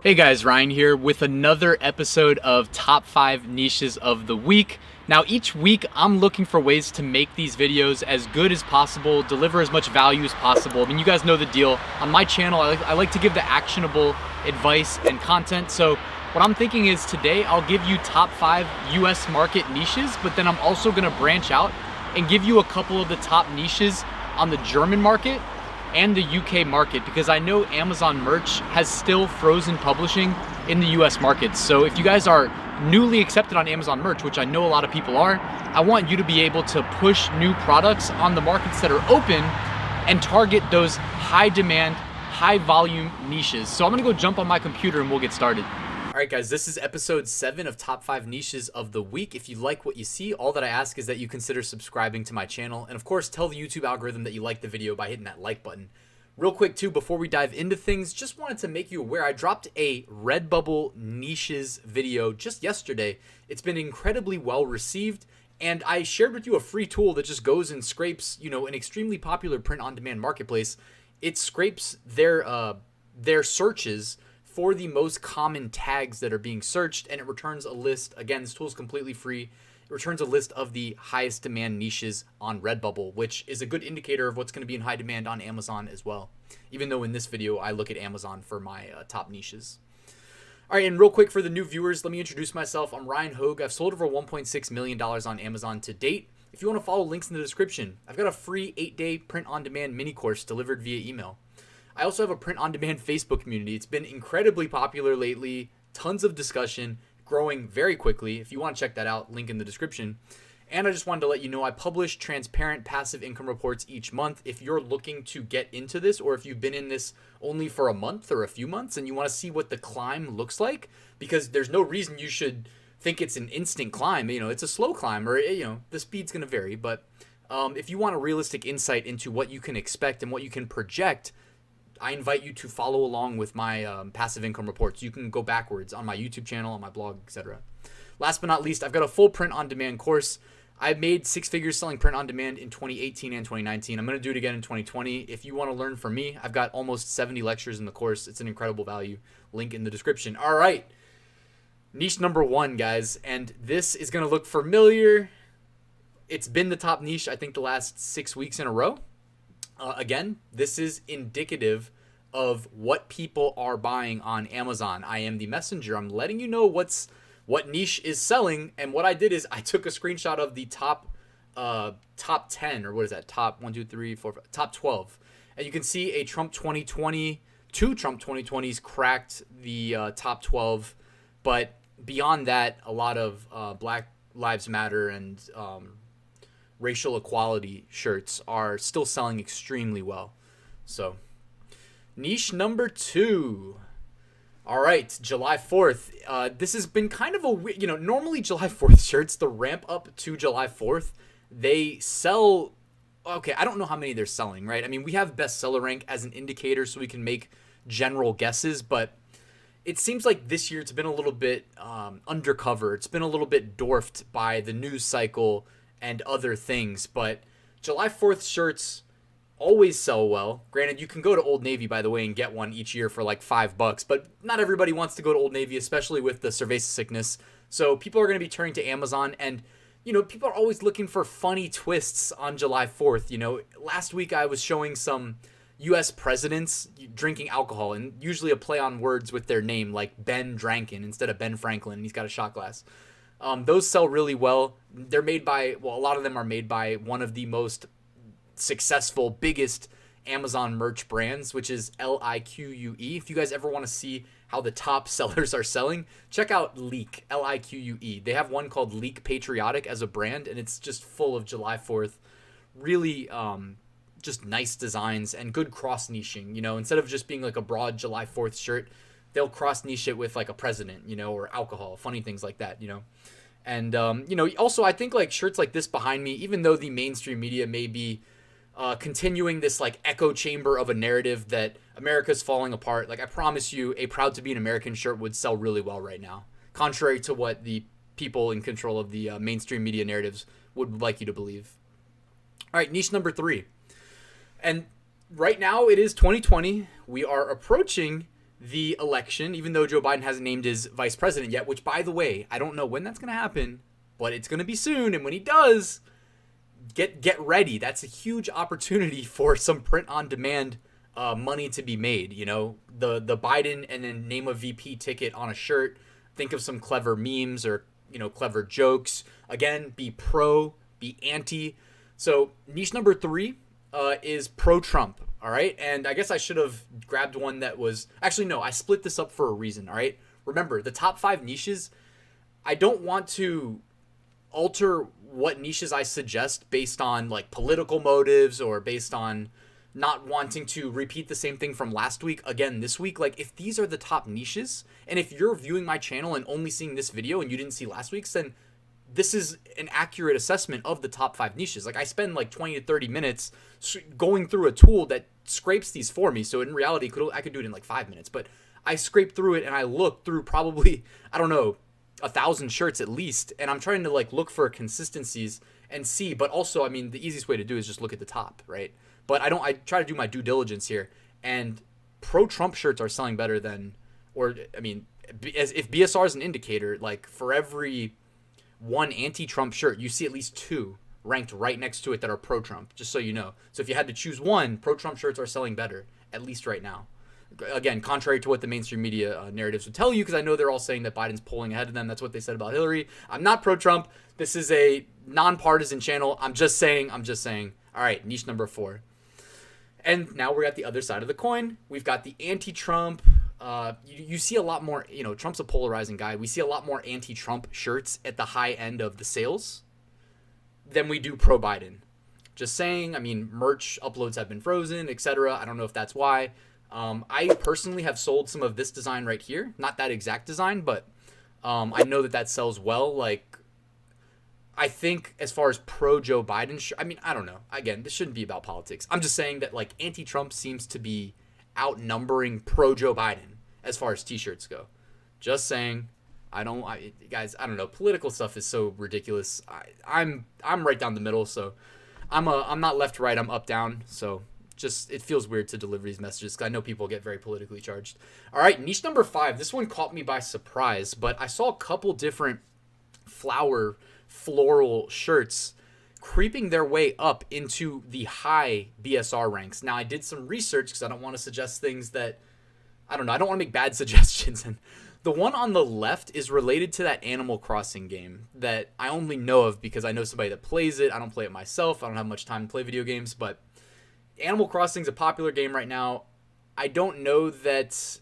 Hey guys, Ryan here with another episode of Top 5 Niches of the Week. Now each week I'm looking for ways to make these videos as good as possible, deliver as much value as possible. I mean, you guys know the deal. On my channel, I like to give the actionable advice and content. So what I'm thinking is today I'll give you top 5 US market niches, but then I'm also gonna branch out and give you a couple of the top niches on the German market and the UK market, because I know Amazon merch has still frozen publishing in the US market. So if you guys are newly accepted on Amazon merch, which I know a lot of people are, I want you to be able to push new products on the markets that are open and target those high demand, high volume niches. So I'm gonna go jump on my computer and we'll get started. All right, guys, this is episode 7 of Top 5 Niches of the Week. If you like what you see, all that I ask is that you consider subscribing to my channel. And of course, tell the YouTube algorithm that you like the video by hitting that like button. Real quick, too, before we dive into things, just wanted to make you aware, I dropped a Redbubble Niches video just yesterday. It's been incredibly well received. And I shared with you a free tool that just goes and scrapes, an extremely popular print-on-demand marketplace. It scrapes their searches for the most common tags that are being searched, and it returns a list. Again, this tool is completely free. It returns a list of the highest demand niches on Redbubble, which is a good indicator of what's going to be in high demand on Amazon as well. Even though in this video, I look at Amazon for my top niches. All right, and real quick for the new viewers, let me introduce myself. I'm Ryan Hogue. I've sold over $1.6 million on Amazon to date. If you want to follow, links in the description. I've got a free 8-day print-on-demand mini course delivered via email. I also have a print-on-demand Facebook community. It's been incredibly popular lately, tons of discussion, growing very quickly. If you want to check that out, link in the description. And I just wanted to let you know I publish transparent passive income reports each month. If you're looking to get into this, or if you've been in this only for a month or a few months and you want to see what the climb looks like, because there's no reason you should think it's an instant climb. It's a slow climb, or the speed's going to vary. But if you want a realistic insight into what you can expect and what you can project, I invite you to follow along with my passive income reports. You can go backwards on my YouTube channel, on my blog, etc. Last but not least, I've got a full print-on-demand course. I made 6 figures selling print-on-demand in 2018 and 2019. I'm going to do it again in 2020. If you want to learn from me, I've got almost 70 lectures in the course. It's an incredible value. Link in the description. All right. Niche number 1, guys. And this is going to look familiar. It's been the top niche, I think, the last 6 weeks in a row. Again, this is indicative of what people are buying on Amazon. I am the messenger. I'm letting you know what niche is selling. And what I did is I took a screenshot of the top 10, or what is that? Top 1, 2, 3, 4, 5, top 12. And you can see a Trump 2020, 2 Trump 2020s cracked the top 12. But beyond that, a lot of Black Lives Matter and racial equality shirts are still selling extremely well. So niche number 2. All right, July 4th. This has been kind of a weird, normally July 4th shirts, the ramp up to July 4th, they sell, okay, I don't know how many they're selling, right? I mean, we have bestseller rank as an indicator so we can make general guesses, but it seems like this year it's been a little bit undercover. It's been a little bit dwarfed by the news cycle and other things, but July 4th shirts always sell well. Granted, you can go to Old Navy, by the way, and get one each year for like $5, but not everybody wants to go to Old Navy, especially with the cerveza sickness. So people are going to be turning to Amazon, and people are always looking for funny twists on July 4th. Last week I was showing some US presidents drinking alcohol, and usually a play on words with their name, like Ben Drankin instead of Ben Franklin, and he's got a shot glass. Those sell really well. They're made by, a lot of them are made by one of the most successful, biggest Amazon merch brands, which is LIQUE. If you guys ever want to see how the top sellers are selling, check out Leak, LIQUE. They have one called Leak Patriotic as a brand, and it's just full of July 4th, really just nice designs and good cross niching. Instead of just being like a broad July 4th shirt, they'll cross niche it with like a president, or alcohol, funny things like that, And, also I think like shirts like this behind me, even though the mainstream media may be continuing this like echo chamber of a narrative that America's falling apart, like I promise you a Proud to be an American shirt would sell really well right now, contrary to what the people in control of the mainstream media narratives would like you to believe. All right, niche number 3. And right now it is 2020. We are approaching the election, even though Joe Biden hasn't named his vice president yet, which, by the way, I don't know when that's going to happen, but it's going to be soon. And when he does, get ready. That's a huge opportunity for some print-on-demand money to be made. You know, the Biden and then name a VP ticket on a shirt. Think of some clever memes or, you know, clever jokes. Again, be pro, be anti. So niche number 3 is pro-Trump. All right. And I guess I should have grabbed one that was actually, no, I split this up for a reason. All right. Remember, the top 5 niches, I don't want to alter what niches I suggest based on like political motives or based on not wanting to repeat the same thing from last week again this week. Like, if these are the top niches, and if you're viewing my channel and only seeing this video and you didn't see last week's, then this is an accurate assessment of the top 5 niches. Like, I spend like 20 to 30 minutes going through a tool that scrapes these for me. So in reality, I could do it in like 5 minutes, but I scrape through it and I look through probably, I don't know, 1,000 shirts at least. And I'm trying to like look for consistencies and see, but also, I mean, the easiest way to do is just look at the top, right? But I try to do my due diligence here, and pro-Trump shirts are selling better than, or I mean, if BSR is an indicator, like for every one anti-Trump shirt, you see at least 2 ranked right next to it that are pro-Trump, just so you know. So if you had to choose one, pro-Trump shirts are selling better, at least right now. Again, contrary to what the mainstream media narratives would tell you, because I know they're all saying that Biden's pulling ahead of them. That's what they said about Hillary. I'm not pro-Trump. This is a nonpartisan channel. I'm just saying. All right, niche number 4. And now we're at the other side of the coin. We've got the anti-Trump. You see a lot more, you know, Trump's a polarizing guy. We see a lot more anti-Trump shirts at the high end of the sales than we do pro-Biden. Just saying. I mean, merch uploads have been frozen, etc. I don't know if that's why. I personally have sold some of this design right here. Not that exact design, but I know that sells well. Like, I think as far as pro-Joe Biden, I mean, I don't know. Again, this shouldn't be about politics. I'm just saying that, like, anti-Trump seems to be outnumbering pro-Joe Biden as far as t-shirts go. Just saying. Guys, I don't know. Political stuff is so ridiculous. I'm right down the middle, so I'm not left right. I'm up down. So just, it feels weird to deliver these messages because I know people get very politically charged. All right, niche number 5. This one caught me by surprise, but I saw a couple different floral shirts creeping their way up into the high BSR ranks. Now, I did some research because I don't want to suggest things that, I don't know, I don't want to make bad suggestions. And the one on the left is related to that Animal Crossing game that I only know of because I know somebody that plays it. I don't play it myself. I don't have much time to play video games, but Animal Crossing is a popular game right now. I don't know that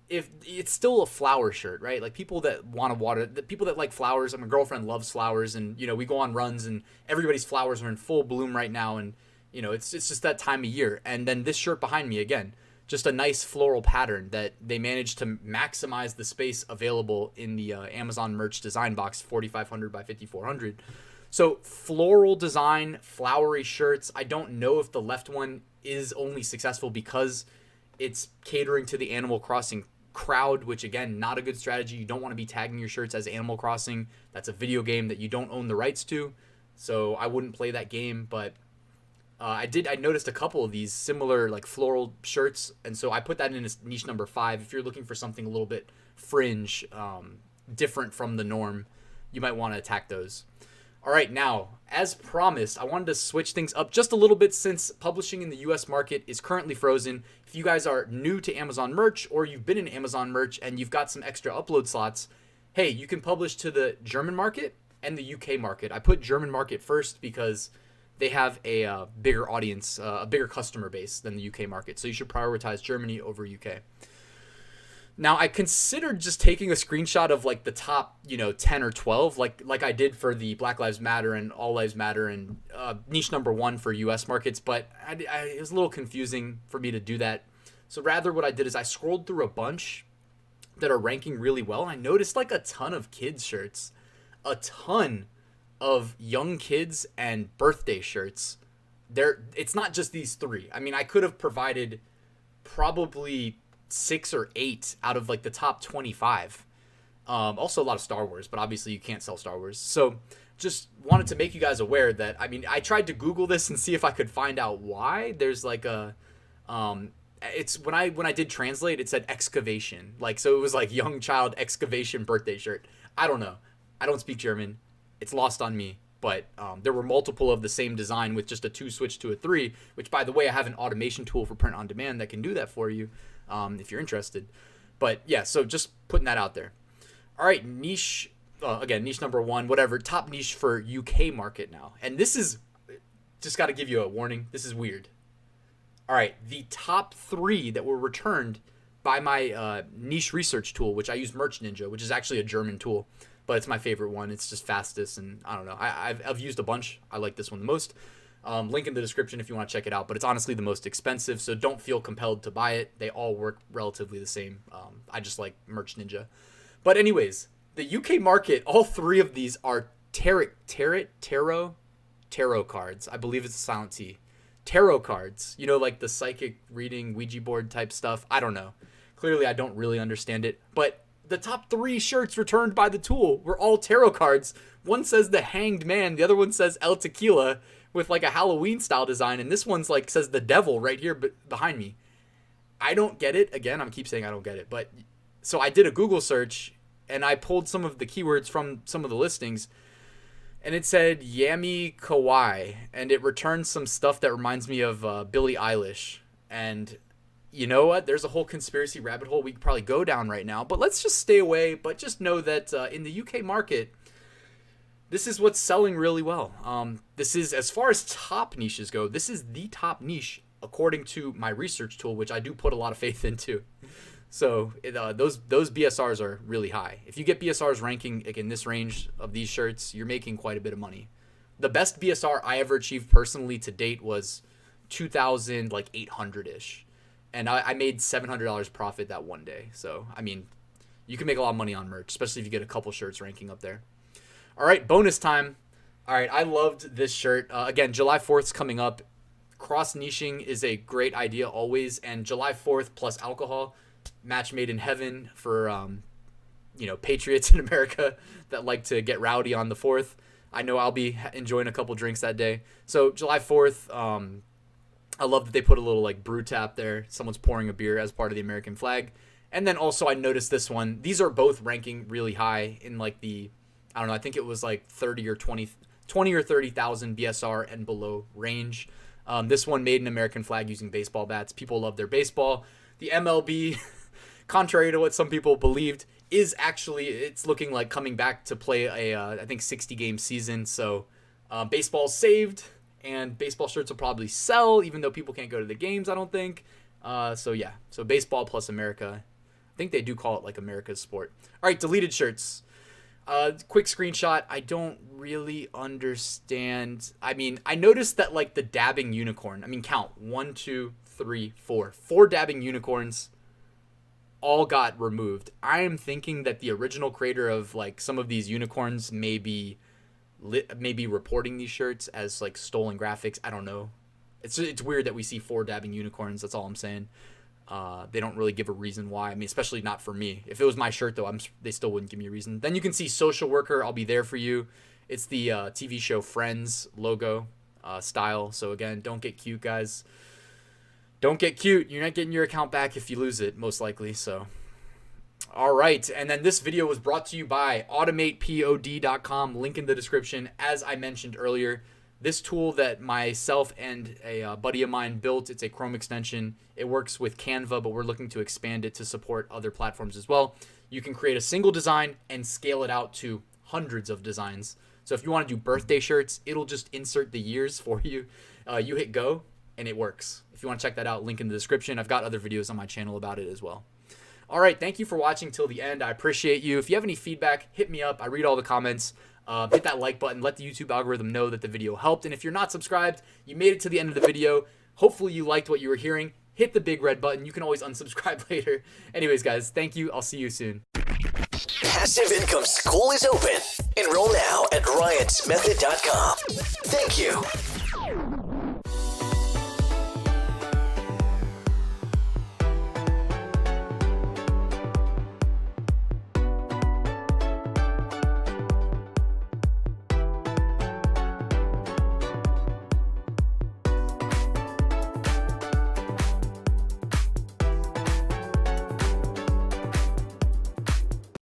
if it's still a flower shirt, right? Like, people that want to water, the people that like flowers. My girlfriend loves flowers, and, you know, we go on runs and everybody's flowers are in full bloom right now. And, you know, it's just that time of year. And then this shirt behind me, again, just a nice floral pattern that they managed to maximize the space available in the Amazon merch design box, 4,500 by 5,400. So floral design, flowery shirts. I don't know if the left one is only successful because it's catering to the Animal Crossing crowd, which, again, not a good strategy. You don't want to be tagging your shirts as Animal Crossing. That's a video game that you don't own the rights to. So I wouldn't play that game, but I noticed a couple of these similar like floral shirts, and so I put that in as niche number 5. If you're looking for something a little bit fringe, different from the norm, you might want to attack those. All right, now, as promised, I wanted to switch things up just a little bit since publishing in the US market is currently frozen. If you guys are new to Amazon merch, or you've been in Amazon merch and you've got some extra upload slots, hey, you can publish to the German market and the UK market. I put German market first because they have a bigger audience, a bigger customer base than the UK market. So you should prioritize Germany over UK. Now, I considered just taking a screenshot of like the top, 10 or 12, like I did for the Black Lives Matter and All Lives Matter and niche number 1 for US markets, but it was a little confusing for me to do that. So rather what I did is I scrolled through a bunch that are ranking really well. And I noticed like a ton of kids shirts, a ton of young kids and birthday shirts. It's not just these 3. I mean, I could have provided probably 6 or 8 out of like the top 25. Also a lot of Star Wars, but obviously you can't sell Star Wars. So just wanted to make you guys aware that, I mean, I tried to Google this and see if I could find out why there's like a it's when I did translate, it said excavation. Like, so it was like young child excavation birthday shirt. I don't know. I don't speak German. It's lost on me. But there were multiple of the same design with just a 2 switch to a 3, which, by the way, I have an automation tool for print on demand that can do that for you if you're interested. But yeah, so just putting that out there. All right, niche, again, niche number 1, whatever, top niche for UK market now. And this is, just got to give you a warning, this is weird. All right, the top 3 that were returned by my niche research tool, which I use Merch Ninja, which is actually a German tool. But it's my favorite one. It's just fastest, and I don't know. I've used a bunch. I like this one the most. Link in the description if you want to check it out. But it's honestly the most expensive, so don't feel compelled to buy it. They all work relatively the same. I just like Merch Ninja. But anyways, the UK market, all 3 of these are tarot cards. I believe it's a silent T. Tarot cards. You know, like the psychic reading, Ouija board type stuff. I don't know. Clearly, I don't really understand it. But the top 3 shirts returned by the tool were all tarot cards. One says the Hanged Man. The other one says El Tequila with like a Halloween style design. And this one's like says the devil right here behind me. I don't get it. Again, I'm keep saying I don't get it. But so I did a Google search and I pulled some of the keywords from some of the listings. And it said Yami Kawaii. And it returned some stuff that reminds me of Billie Eilish. And you know what? There's a whole conspiracy rabbit hole we could probably go down right now, but let's just stay away. But just know that in the UK market, this is what's selling really well. This is, as far as top niches go, this is the top niche according to my research tool, which I do put a lot of faith into. So those BSRs are really high. If you get BSRs ranking like, in this range of these shirts, you're making quite a bit of money. The best BSR I ever achieved personally to date was 2,800-ish. And I made $700 profit that one day. So, I mean, you can make a lot of money on merch, especially if you get a couple shirts ranking up there. All right, bonus time. All right, I loved this shirt. Again, July 4th's coming up. Cross-niching is a great idea always. And July 4th plus alcohol, match made in heaven for, patriots in America that like to get rowdy on the 4th. I know I'll be enjoying a couple drinks that day. So, July 4th, I love that they put a little like brew tap there. Someone's pouring a beer as part of the American flag. And then also I noticed this one. These are both ranking really high in like the, I don't know, I think it was like 20 or 30,000 BSR and below range. This one made an American flag using baseball bats. People love their baseball. The MLB, contrary to what some people believed, is actually, it's looking like coming back to play a, I think 60-game season. So baseball's saved. And baseball shirts will probably sell, even though people can't go to the games, I don't think. So yeah, so baseball plus America. I think they do call it like America's sport. All right, deleted shirts. Quick screenshot. I don't really understand. I mean, I noticed that like the dabbing unicorn. I mean, count 1, 2, 3, 4. 4 dabbing unicorns all got removed. I am thinking that the original creator of like some of these unicorns maybe reporting these shirts as like stolen graphics. I don't know. It's weird that we see 4 dabbing unicorns. That's all I'm saying. They don't really give a reason why. I mean, especially not for me. If it was my shirt though, they still wouldn't give me a reason. Then you can see social worker. I'll be there for you. It's the TV show Friends logo style. So again, don't get cute, guys. Don't get cute. You're not getting your account back if you lose it, most likely. So. All right, and then this video was brought to you by AutomatePOD.com, link in the description. As I mentioned earlier, this tool that myself and a buddy of mine built, it's a Chrome extension. It works with Canva, but we're looking to expand it to support other platforms as well. You can create a single design and scale it out to hundreds of designs. So if you want to do birthday shirts, it'll just insert the years for you. You hit go, and it works. If you want to check that out, link in the description. I've got other videos on my channel about it as well. All right, thank you for watching till the end. I appreciate you. If you have any feedback, hit me up. I read all the comments. Hit that like button. Let the YouTube algorithm know that the video helped. And if you're not subscribed, you made it to the end of the video. Hopefully you liked what you were hearing. Hit the big red button. You can always unsubscribe later. Anyways, guys, thank you. I'll see you soon. Passive Income School is open. Enroll now at RyanSmethod.com. Thank you.